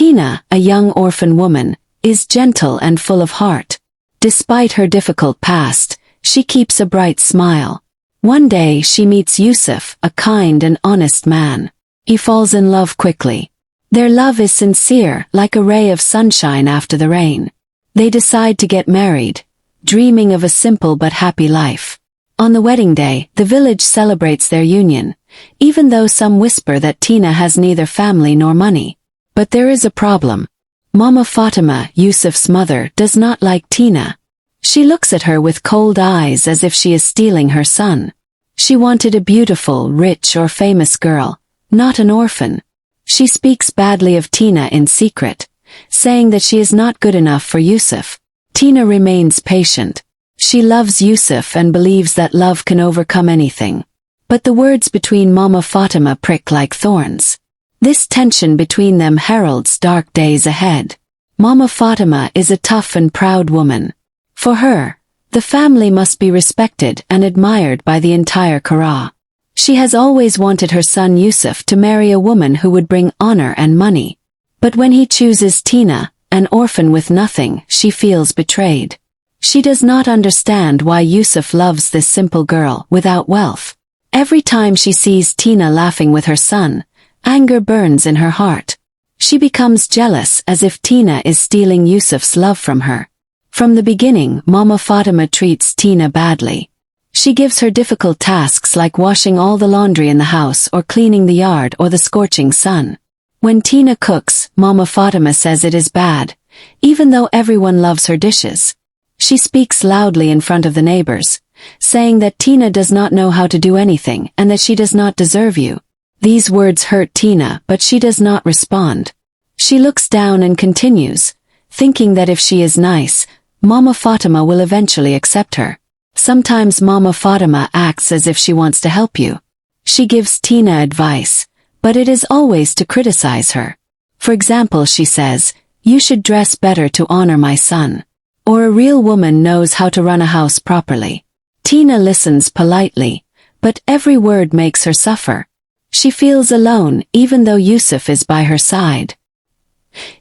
Tina, a young orphan woman, is gentle and full of heart. Despite her difficult past, she keeps a bright smile. One day she meets Yusuf, a kind and honest man. He falls in love quickly. Their love is sincere, like a ray of sunshine after the rain. They decide to get married, dreaming of a simple but happy life. On the wedding day, the village celebrates their union, even though some whisper that Tina has neither family nor money. But there is a problem. Mama Fatima, Yusuf's mother, does not like Tina. She looks at her with cold eyes as if she is stealing her son. She wanted a beautiful, rich or famous girl, not an orphan. She speaks badly of Tina in secret, saying that she is not good enough for Yusuf. Tina remains patient. She loves Yusuf and believes that love can overcome anything. But the words between Mama Fatima prick like thorns. This tension between them heralds dark days ahead. Mama Fatima is a tough and proud woman. For her, the family must be respected and admired by the entire Qur'an. She has always wanted her son Yusuf to marry a woman who would bring honor and money. But when he chooses Tina, an orphan with nothing, she feels betrayed. She does not understand why Yusuf loves this simple girl without wealth. Every time she sees Tina laughing with her son, anger burns in her heart. She becomes jealous as if Tina is stealing Yusuf's love from her. From the beginning, Mama Fatima treats Tina badly. She gives her difficult tasks like washing all the laundry in the house or cleaning the yard or the scorching sun. When Tina cooks, Mama Fatima says it is bad, even though everyone loves her dishes. She speaks loudly in front of the neighbors, saying that Tina does not know how to do anything and that she does not deserve you. These words hurt Tina, but she does not respond. She looks down and continues, thinking that if she is nice, Mama Fatima will eventually accept her. Sometimes Mama Fatima acts as if she wants to help you. She gives Tina advice, but it is always to criticize her. For example, she says, "You should dress better to honor my son." Or a real woman knows how to run a house properly. Tina listens politely, but every word makes her suffer. She feels alone even though Yusuf is by her side.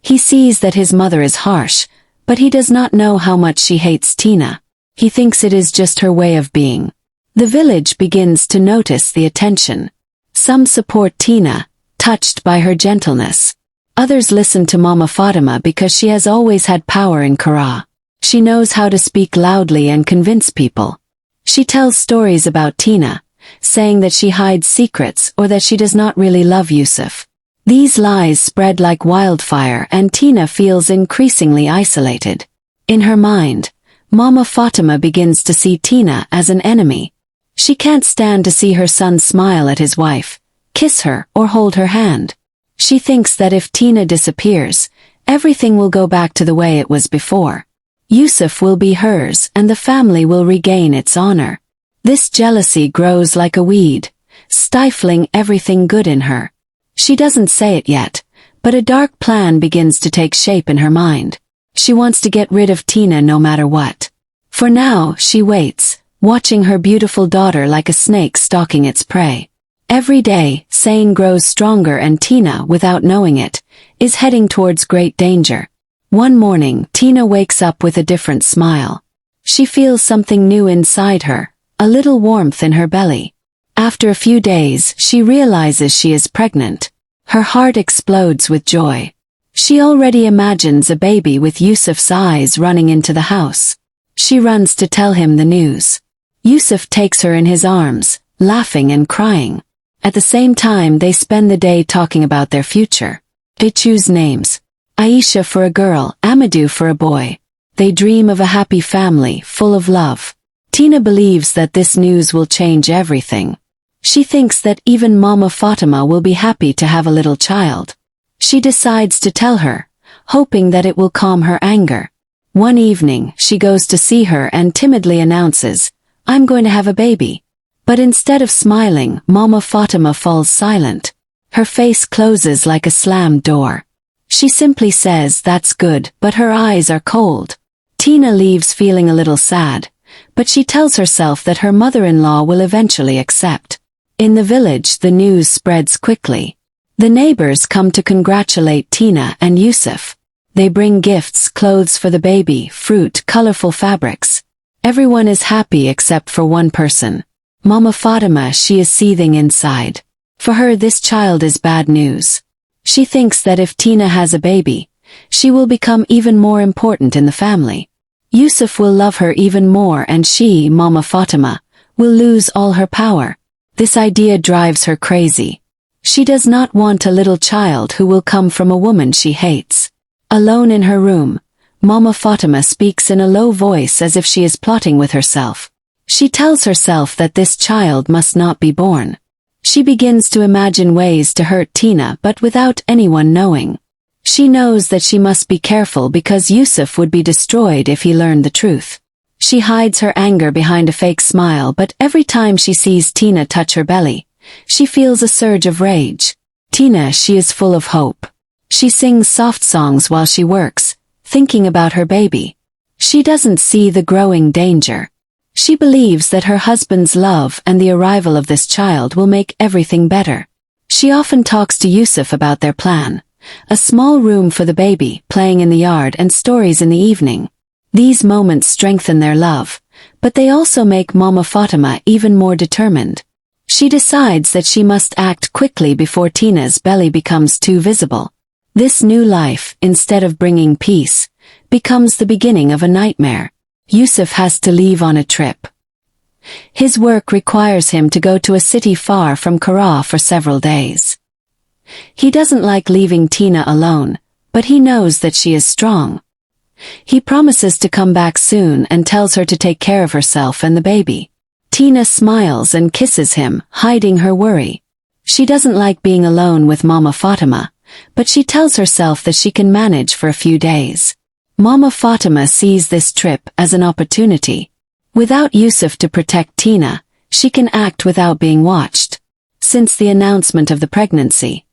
He sees that his mother is harsh, but he does not know how much she hates Tina. He thinks it is just her way of being. The village begins to notice the attention. Some support Tina, touched by her gentleness. Others listen to Mama Fatima because she has always had power in Qur'an. She knows how to speak loudly and convince people. She tells stories about Tina, saying that she hides secrets or that she does not really love Yusuf. These lies spread like wildfire and Tina feels increasingly isolated. In her mind, Mama Fatima begins to see Tina as an enemy. She can't stand to see her son smile at his wife, kiss her, or hold her hand. She thinks that if Tina disappears, everything will go back to the way it was before. Yusuf will be hers and the family will regain its honor. This jealousy grows like a weed, stifling everything good in her. She doesn't say it yet, but a dark plan begins to take shape in her mind. She wants to get rid of Tina no matter what. For now, she waits, watching her beautiful daughter like a snake stalking its prey. Every day, Sane grows stronger and Tina, without knowing it, is heading towards great danger. One morning, Tina wakes up with a different smile. She feels something new inside her, a little warmth in her belly. After a few days, she realizes she is pregnant. Her heart explodes with joy. She already imagines a baby with Yusuf's eyes running into the house. She runs to tell him the news. Yusuf takes her in his arms, laughing and crying. At the same time, they spend the day talking about their future. They choose names. Aisha for a girl, Amadou for a boy. They dream of a happy family, full of love. Tina believes that this news will change everything. She thinks that even Mama Fatima will be happy to have a little child. She decides to tell her, hoping that it will calm her anger. One evening, she goes to see her and timidly announces, "I'm going to have a baby." But instead of smiling, Mama Fatima falls silent. Her face closes like a slammed door. She simply says, "That's good," but her eyes are cold. Tina leaves feeling a little sad, but she tells herself that her mother-in-law will eventually accept. In the village, the news spreads quickly. The neighbors come to congratulate Tina and Yusuf. They bring gifts, clothes for the baby, fruit, colorful fabrics. Everyone is happy except for one person. Mama Fatima. She is seething inside. For her, this child is bad news. She thinks that if Tina has a baby, she will become even more important in the family. Yusuf will love her even more, and she, Mama Fatima, will lose all her power. This idea drives her crazy. She does not want a little child who will come from a woman she hates. Alone in her room, Mama Fatima speaks in a low voice as if she is plotting with herself. She tells herself that this child must not be born. She begins to imagine ways to hurt Tina, but without anyone knowing. She knows that she must be careful because Yusuf would be destroyed if he learned the truth. She hides her anger behind a fake smile, but every time she sees Tina touch her belly, she feels a surge of rage. Tina, she is full of hope. She sings soft songs while she works, thinking about her baby. She doesn't see the growing danger. She believes that her husband's love and the arrival of this child will make everything better. She often talks to Yusuf about their plan. A small room for the baby, playing in the yard, and stories in the evening. These moments strengthen their love, but they also make Mama Fatima even more determined. She decides that she must act quickly before Tina's belly becomes too visible. This new life, instead of bringing peace, becomes the beginning of a nightmare. Yusuf has to leave on a trip. His work requires him to go to a city far from Kara for several days. He doesn't like leaving Tina alone, but he knows that she is strong. He promises to come back soon and tells her to take care of herself and the baby. Tina smiles and kisses him, hiding her worry. She doesn't like being alone with Mama Fatima, but she tells herself that she can manage for a few days. Mama Fatima sees this trip as an opportunity. Without Yusuf to protect Tina, she can act without being watched. Since the announcement of the pregnancy,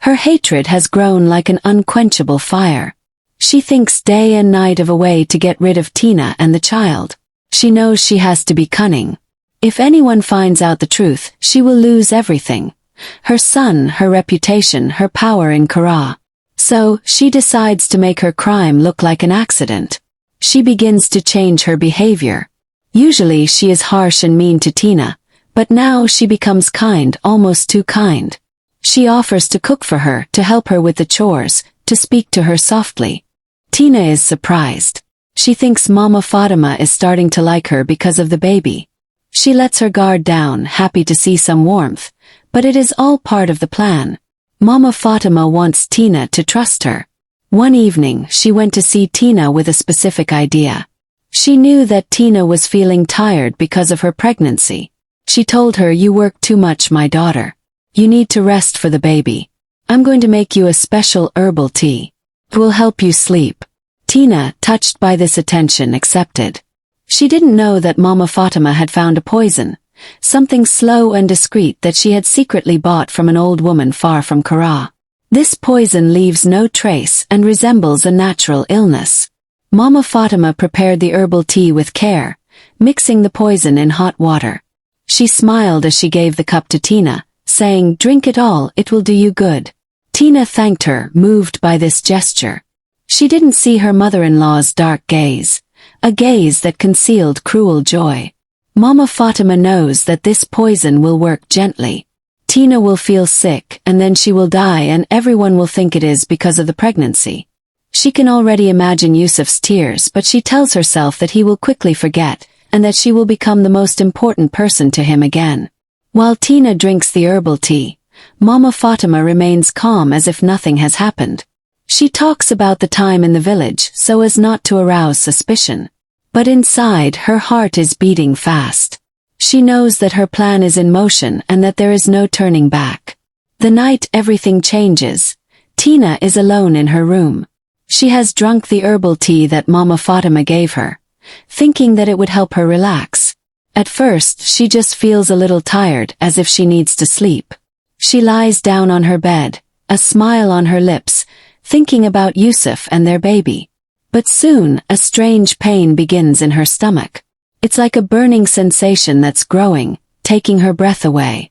her hatred has grown like an unquenchable fire. She thinks day and night of a way to get rid of Tina and the child. She knows she has to be cunning. If anyone finds out the truth, she will lose everything. Her son, her reputation, her power in Kara. So, she decides to make her crime look like an accident. She begins to change her behavior. Usually she is harsh and mean to Tina, but now she becomes kind, almost too kind. She offers to cook for her, to help her with the chores, to speak to her softly. Tina is surprised. She thinks Mama Fatima is starting to like her because of the baby. She lets her guard down, happy to see some warmth, but it is all part of the plan. Mama Fatima wants Tina to trust her. One evening, she went to see Tina with a specific idea. She knew that Tina was feeling tired because of her pregnancy. She told her, "You work too much, my daughter. You need to rest for the baby. I'm going to make you a special herbal tea. It will help you sleep." Tina, touched by this attention, accepted. She didn't know that Mama Fatima had found a poison, something slow and discreet that she had secretly bought from an old woman far from Kara. This poison leaves no trace and resembles a natural illness. Mama Fatima prepared the herbal tea with care, mixing the poison in hot water. She smiled as she gave the cup to Tina, saying, "Drink it all, it will do you good." Tina thanked her, moved by this gesture. She didn't see her mother-in-law's dark gaze, a gaze that concealed cruel joy. Mama Fatima knows that this poison will work gently. Tina will feel sick, and then she will die, and everyone will think it is because of the pregnancy. She can already imagine Yusuf's tears, but she tells herself that he will quickly forget, and that she will become the most important person to him again. While Tina drinks the herbal tea, Mama Fatima remains calm as if nothing has happened. She talks about the time in the village so as not to arouse suspicion. But inside, her heart is beating fast. She knows that her plan is in motion and that there is no turning back. The night everything changes, Tina is alone in her room. She has drunk the herbal tea that Mama Fatima gave her, thinking that it would help her relax. At first, she just feels a little tired, as if she needs to sleep. She lies down on her bed, a smile on her lips, thinking about Yusuf and their baby. But soon, a strange pain begins in her stomach. It's like a burning sensation that's growing, taking her breath away.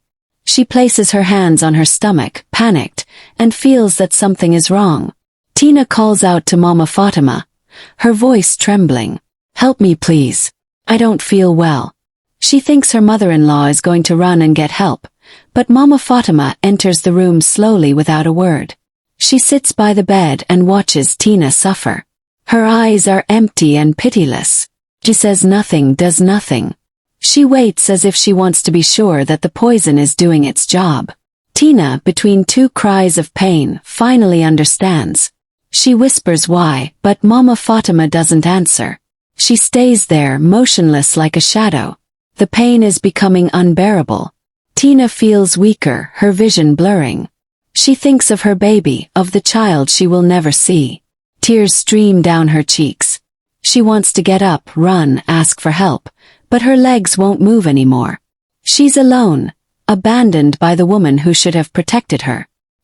She places her hands on her stomach, panicked, and feels that something is wrong. Tina calls out to Mama Fatima, her voice trembling. "Help me please. I don't feel well." She thinks her mother-in-law is going to run and get help, but Mama Fatima enters the room slowly without a word. She sits by the bed and watches Tina suffer. Her eyes are empty and pitiless. She says nothing, does nothing. She waits as if she wants to be sure that the poison is doing its job. Tina, between two cries of pain, finally understands. She whispers why, but Mama Fatima doesn't answer. She stays there, motionless like a shadow. The pain is becoming unbearable. Tina feels weaker, her vision blurring. She thinks of her baby, of the child she will never see. Tears stream down her cheeks. She wants to get up, run, ask for help, but her legs won't move anymore. She's alone, abandoned by the woman who should have protected her.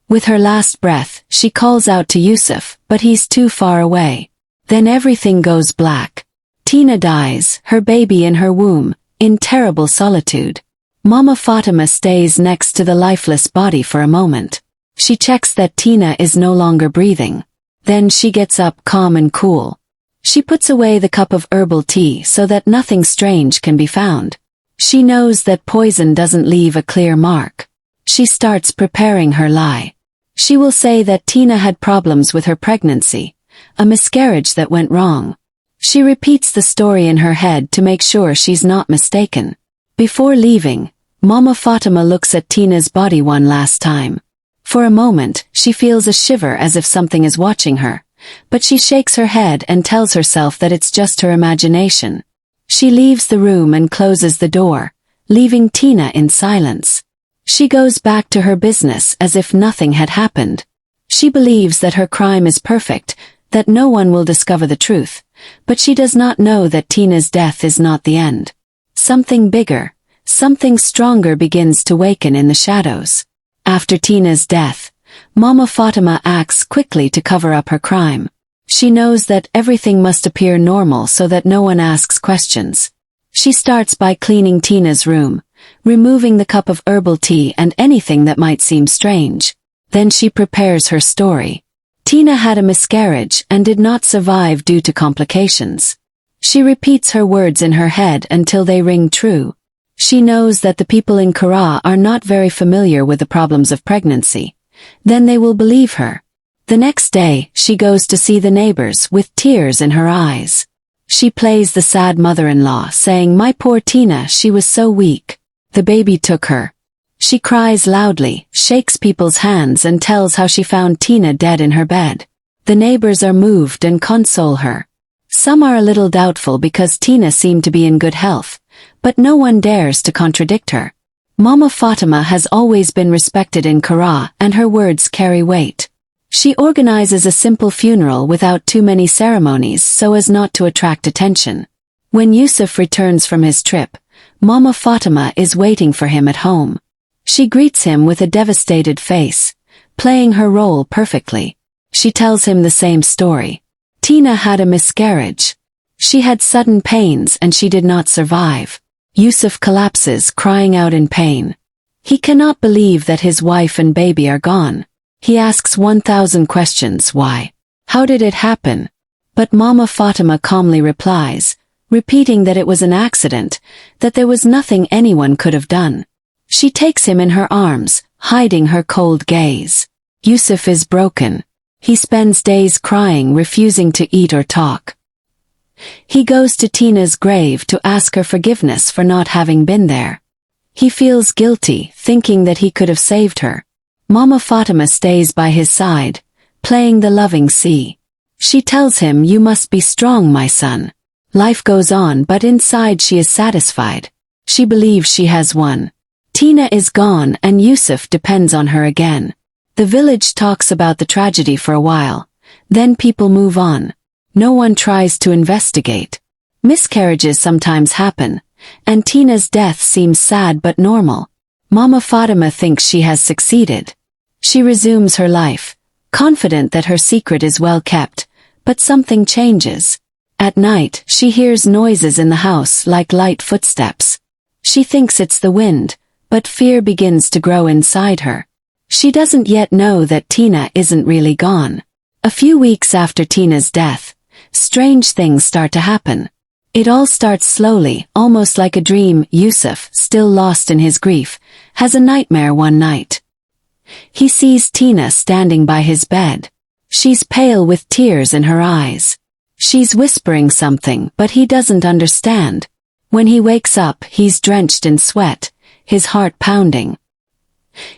With her last breath, she calls out to Yusuf, but he's too far away. Then everything goes black. Tina dies, her baby in her womb, in terrible solitude. Mama Fatima stays next to the lifeless body for a moment. She checks that Tina is no longer breathing. Then she gets up calm and cool. She puts away the cup of herbal tea so that nothing strange can be found. She knows that poison doesn't leave a clear mark. She starts preparing her lie. She will say that Tina had problems with her pregnancy, a miscarriage that went wrong. She repeats the story in her head to make sure she's not mistaken. Before leaving, Mama Fatima looks at Tina's body one last time. For a moment, she feels a shiver as if something is watching her, but she shakes her head and tells herself that it's just her imagination. She leaves the room and closes the door, leaving Tina in silence. She goes back to her business as if nothing had happened. She believes that her crime is perfect, that no one will discover the truth, but she does not know that Tina's death is not the end. Something bigger, something stronger begins to waken in the shadows. After Tina's death, Mama Fatima acts quickly to cover up her crime. She knows that everything must appear normal so that no one asks questions. She starts by cleaning Tina's room, removing the cup of herbal tea and anything that might seem strange. Then she prepares her story. Tina had a miscarriage and did not survive due to complications. She repeats her words in her head until they ring true. She knows that the people in Kara are not very familiar with the problems of pregnancy. Then they will believe her. The next day, she goes to see the neighbors with tears in her eyes. She plays the sad mother-in-law, saying, "My poor Tina, she was so weak. The baby took her." She cries loudly, shakes people's hands and tells how she found Tina dead in her bed. The neighbors are moved and console her. Some are a little doubtful because Tina seemed to be in good health, but no one dares to contradict her. Mama Fatima has always been respected in Kara and her words carry weight. She organizes a simple funeral without too many ceremonies so as not to attract attention. When Yusuf returns from his trip, Mama Fatima is waiting for him at home. She greets him with a devastated face, playing her role perfectly. She tells him the same story. Tina had a miscarriage. She had sudden pains and she did not survive. Yusuf collapses, crying out in pain. He cannot believe that his wife and baby are gone. He asks 1,000 questions. Why? How did it happen? But Mama Fatima calmly replies, repeating that it was an accident, that there was nothing anyone could have done. She takes him in her arms, hiding her cold gaze. Yusuf is broken. He spends days crying, refusing to eat or talk. He goes to Tina's grave to ask her forgiveness for not having been there. He feels guilty, thinking that he could have saved her. Mama Fatima stays by his side, playing the loving sea. She tells him, "You must be strong, my son." Life goes on, but inside she is satisfied. She believes she has won. Tina is gone and Yusuf depends on her again. The village talks about the tragedy for a while. Then people move on. No one tries to investigate. Miscarriages sometimes happen, and Tina's death seems sad but normal. Mama Fatima thinks she has succeeded. She resumes her life, confident that her secret is well kept, but something changes. At night, she hears noises in the house like light footsteps. She thinks it's the wind, but fear begins to grow inside her. She doesn't yet know that Tina isn't really gone. A few weeks after Tina's death, strange things start to happen. It all starts slowly, almost like a dream. Yusuf, still lost in his grief, has a nightmare one night. He sees Tina standing by his bed. She's pale with tears in her eyes. She's whispering something, but he doesn't understand. When he wakes up, he's drenched in sweat, his heart pounding.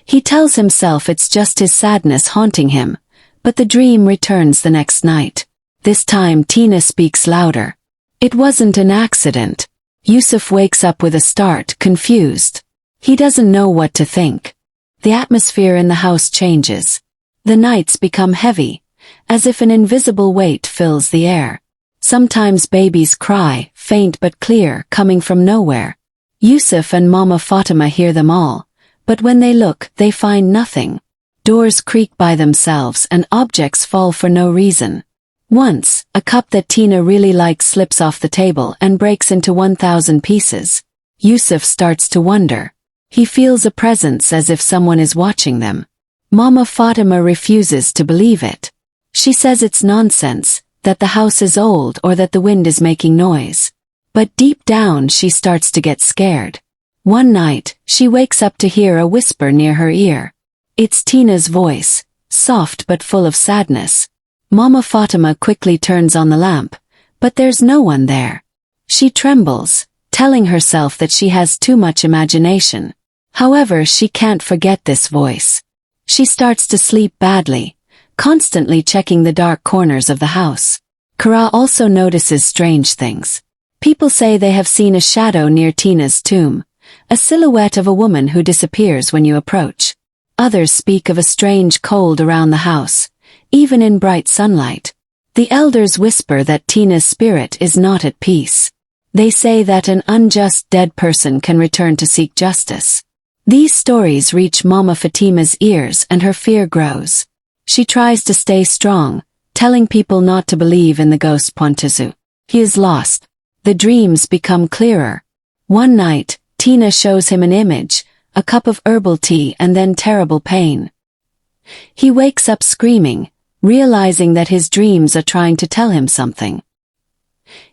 He tells himself it's just his sadness haunting him, but the dream returns the next night. This time Tina speaks louder. It wasn't an accident. Yusuf wakes up with a start, confused. He doesn't know what to think. The atmosphere in the house changes. The nights become heavy, as if an invisible weight fills the air. Sometimes babies cry, faint but clear, coming from nowhere. Yusuf and Mama Fatima hear them all, but when they look, they find nothing. Doors creak by themselves and objects fall for no reason. Once, a cup that Tina really likes slips off the table and breaks into 1,000 pieces. Yusuf starts to wonder. He feels a presence as if someone is watching them. Mama Fatima refuses to believe it. She says it's nonsense, that the house is old or that the wind is making noise. But deep down she starts to get scared. One night, she wakes up to hear a whisper near her ear. It's Tina's voice, soft but full of sadness. Mama Fatima quickly turns on the lamp, but there's no one there. She trembles, telling herself that she has too much imagination. However, she can't forget this voice. She starts to sleep badly, constantly checking the dark corners of the house. Kara also notices strange things. People say they have seen a shadow near Tina's tomb, a silhouette of a woman who disappears when you approach. Others speak of a strange cold around the house, even in bright sunlight. The elders whisper that Tina's spirit is not at peace. They say that an unjust dead person can return to seek justice. These stories reach Mama Fatima's ears and her fear grows. She tries to stay strong, telling people not to believe in the ghost Pontizu. He is lost. The dreams become clearer. One night, Tina shows him an image, a cup of herbal tea and then terrible pain. He wakes up screaming, realizing that his dreams are trying to tell him something.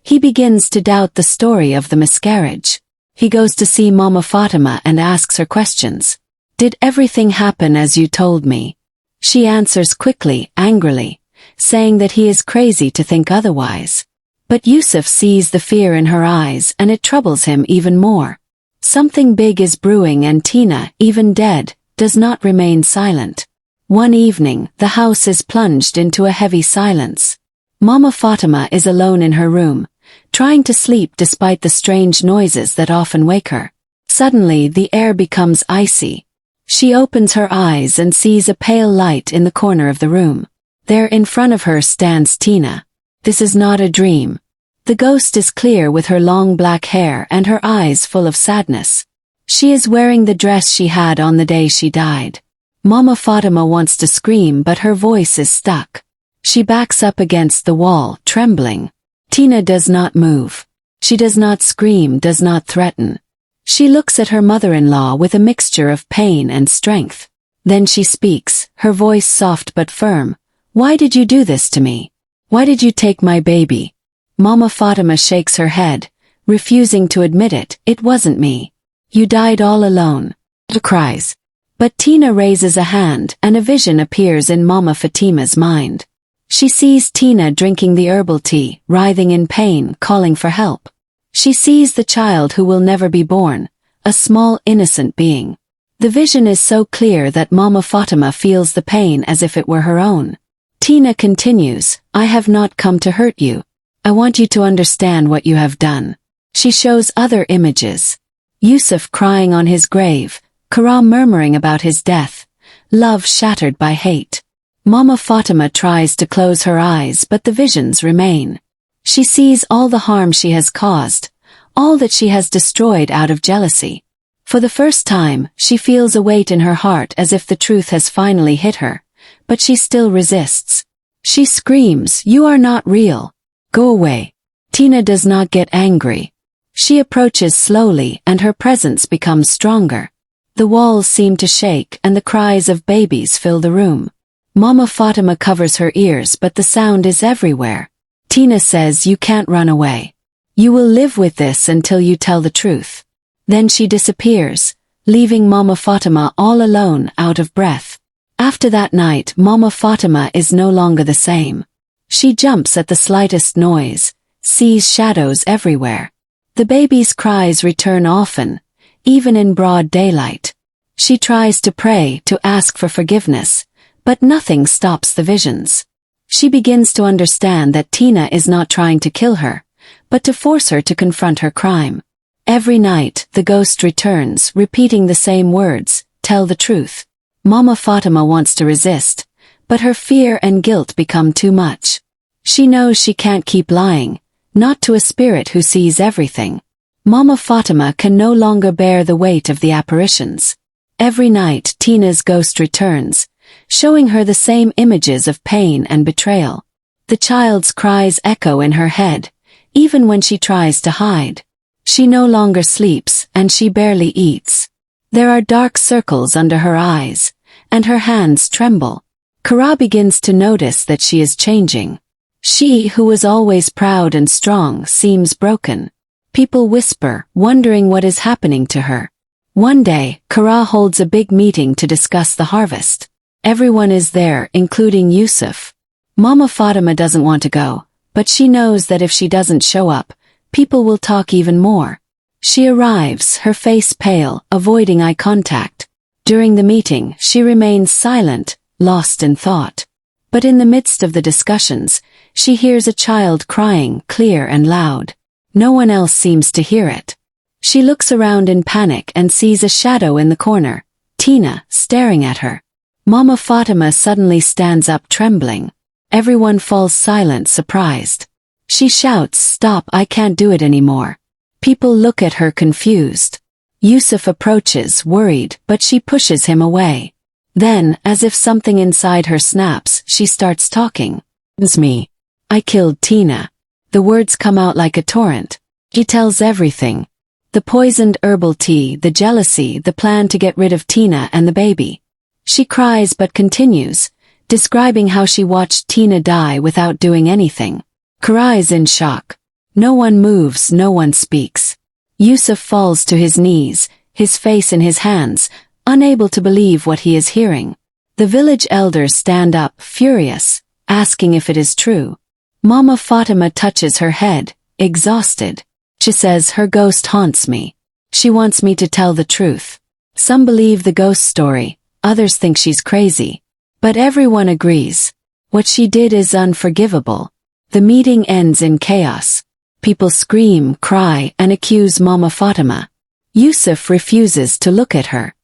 He begins to doubt the story of the miscarriage. He goes to see Mama Fatima and asks her questions. Did everything happen as you told me? She answers quickly, angrily, saying that he is crazy to think otherwise. But Yusuf sees the fear in her eyes and it troubles him even more. Something big is brewing and Tina, even dead, does not remain silent. One evening, the house is plunged into a heavy silence. Mama Fatima is alone in her room, trying to sleep despite the strange noises that often wake her. Suddenly, the air becomes icy. She opens her eyes and sees a pale light in the corner of the room. There in front of her stands Tina. This is not a dream. The ghost is clear with her long black hair and her eyes full of sadness. She is wearing the dress she had on the day she died. Mama Fatima wants to scream but her voice is stuck. She backs up against the wall, trembling. Tina does not move. She does not scream, does not threaten. She looks at her mother-in-law with a mixture of pain and strength. Then she speaks, her voice soft but firm. Why did you do this to me? Why did you take my baby? Mama Fatima shakes her head, refusing to admit it. It wasn't me. You died all alone. She cries. But Tina raises a hand and a vision appears in Mama Fatima's mind. She sees Tina drinking the herbal tea, writhing in pain, calling for help. She sees the child who will never be born, a small innocent being. The vision is so clear that Mama Fatima feels the pain as if it were her own. Tina continues, I have not come to hurt you. I want you to understand what you have done. She shows other images. Yusuf crying on his grave, Kara murmuring about his death, love shattered by hate. Mama Fatima tries to close her eyes but the visions remain. She sees all the harm she has caused, all that she has destroyed out of jealousy. For the first time, she feels a weight in her heart as if the truth has finally hit her, but she still resists. She screams, you are not real. Go away. Tina does not get angry. She approaches slowly and her presence becomes stronger. The walls seem to shake and the cries of babies fill the room. Mama Fatima covers her ears, but the sound is everywhere. Tina says, "You can't run away. You will live with this until you tell the truth." Then she disappears, leaving Mama Fatima all alone, out of breath. After that night, Mama Fatima is no longer the same. She jumps at the slightest noise, sees shadows everywhere. The baby's cries return often, even in broad daylight. She tries to pray, to ask for forgiveness, but nothing stops the visions. She begins to understand that Tina is not trying to kill her, but to force her to confront her crime. Every night, the ghost returns, repeating the same words, "Tell the truth." Mama Fatima wants to resist, but her fear and guilt become too much. She knows she can't keep lying, not to a spirit who sees everything. Mama Fatima can no longer bear the weight of the apparitions. Every night, Tina's ghost returns, showing her the same images of pain and betrayal. The child's cries echo in her head, even when she tries to hide. She no longer sleeps, and she barely eats. There are dark circles under her eyes, and her hands tremble. Kara begins to notice that she is changing. She, who was always proud and strong, seems broken. People whisper, wondering what is happening to her. One day, Kara holds a big meeting to discuss the harvest. Everyone is there, including Yusuf. Mama Fatima doesn't want to go, but she knows that if she doesn't show up, people will talk even more. She arrives, her face pale, avoiding eye contact. During the meeting, she remains silent, lost in thought. But in the midst of the discussions, she hears a child crying, clear and loud. No one else seems to hear it. She looks around in panic and sees a shadow in the corner, Tina, staring at her. Mama Fatima suddenly stands up, trembling. Everyone falls silent, surprised. She shouts, "Stop, I can't do it anymore." People look at her confused. Yusuf approaches, worried, but she pushes him away. Then, as if something inside her snaps, she starts talking. "It's me. I killed Tina." The words come out like a torrent. She tells everything. The poisoned herbal tea, the jealousy, the plan to get rid of Tina and the baby. She cries but continues, describing how she watched Tina die without doing anything. Kara is in shock. No one moves, no one speaks. Yusuf falls to his knees, his face in his hands, unable to believe what he is hearing. The village elders stand up, furious, asking if it is true. Mama Fatima touches her head, exhausted. She says, "Her ghost haunts me. She wants me to tell the truth." Some believe the ghost story, others think she's crazy. But everyone agrees. What she did is unforgivable. The meeting ends in chaos. People scream, cry, and accuse Mama Fatima. Yusuf refuses to look at her.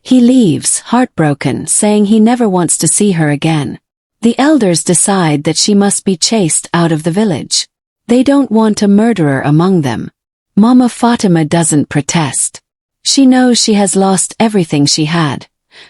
He leaves, heartbroken, saying he never wants to see her again. The elders decide that she must be chased out of the village. They don't want a murderer among them. Mama Fatima doesn't protest. She knows she has lost everything she had.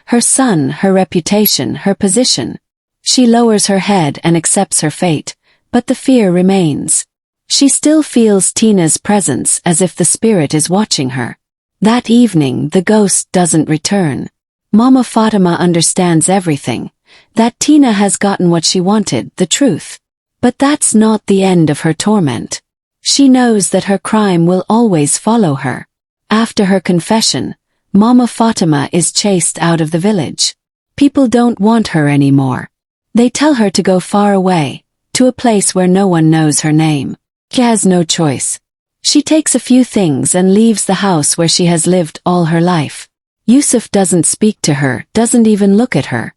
Her son, her reputation, her position. She lowers her head and accepts her fate, but the fear remains. She still feels Tina's presence, as if the spirit is watching her. That evening, the ghost doesn't return. Mama Fatima understands everything, that Tina has gotten what she wanted, the truth. But that's not the end of her torment. She knows that her crime will always follow her. After her confession, Mama Fatima is chased out of the village. People don't want her anymore. They tell her to go far away, to a place where no one knows her name. She has no choice. She takes a few things and leaves the house where she has lived all her life. Yusuf doesn't speak to her, doesn't even look at her.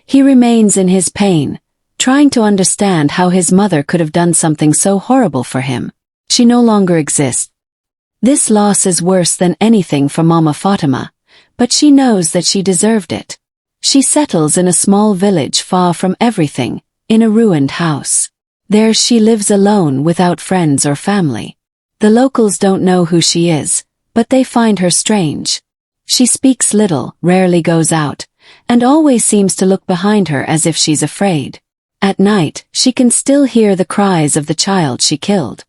He remains in his pain, trying to understand how his mother could have done something so horrible for him. She no longer exists. This loss is worse than anything for Mama Fatima, but she knows that she deserved it. She settles in a small village far from everything, in a ruined house. There she lives alone without friends or family. The locals don't know who she is, but they find her strange. She speaks little, rarely goes out, and always seems to look behind her as if she's afraid. At night, she can still hear the cries of the child she killed.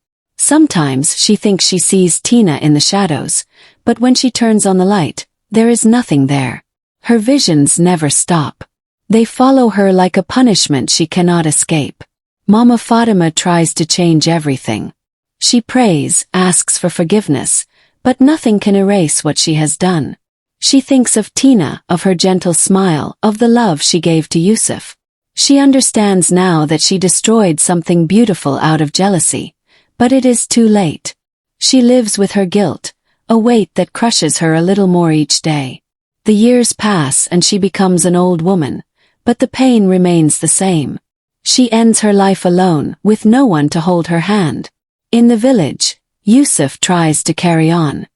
Sometimes she thinks she sees Tina in the shadows, but when she turns on the light, there is nothing there. Her visions never stop. They follow her like a punishment she cannot escape. Mama Fatima tries to change everything. She prays, asks for forgiveness, but nothing can erase what she has done. She thinks of Tina, of her gentle smile, of the love she gave to Yusuf. She understands now that she destroyed something beautiful out of jealousy, but it is too late. She lives with her guilt, a weight that crushes her a little more each day. The years pass and she becomes an old woman, but the pain remains the same. She ends her life alone, with no one to hold her hand. In the village, Yusuf tries to carry on.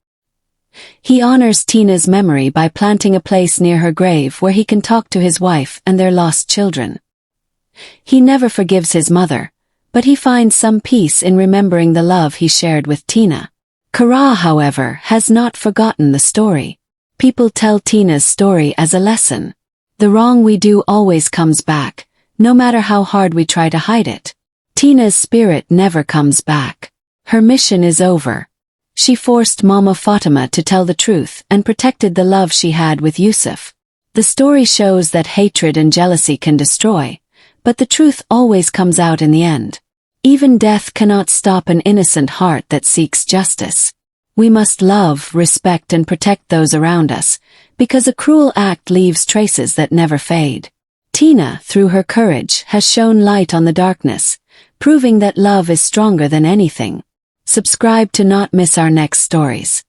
He honors Tina's memory by planting a place near her grave where he can talk to his wife and their lost children. He never forgives his mother, but he finds some peace in remembering the love he shared with Tina. Kara, however, has not forgotten the story. People tell Tina's story as a lesson. The wrong we do always comes back, no matter how hard we try to hide it. Tina's spirit never comes back. Her mission is over. She forced Mama Fatima to tell the truth and protected the love she had with Yusuf. The story shows that hatred and jealousy can destroy, but the truth always comes out in the end. Even death cannot stop an innocent heart that seeks justice. We must love, respect and protect those around us, because a cruel act leaves traces that never fade. Tina, through her courage, has shown light on the darkness, proving that love is stronger than anything. Subscribe to not miss our next stories.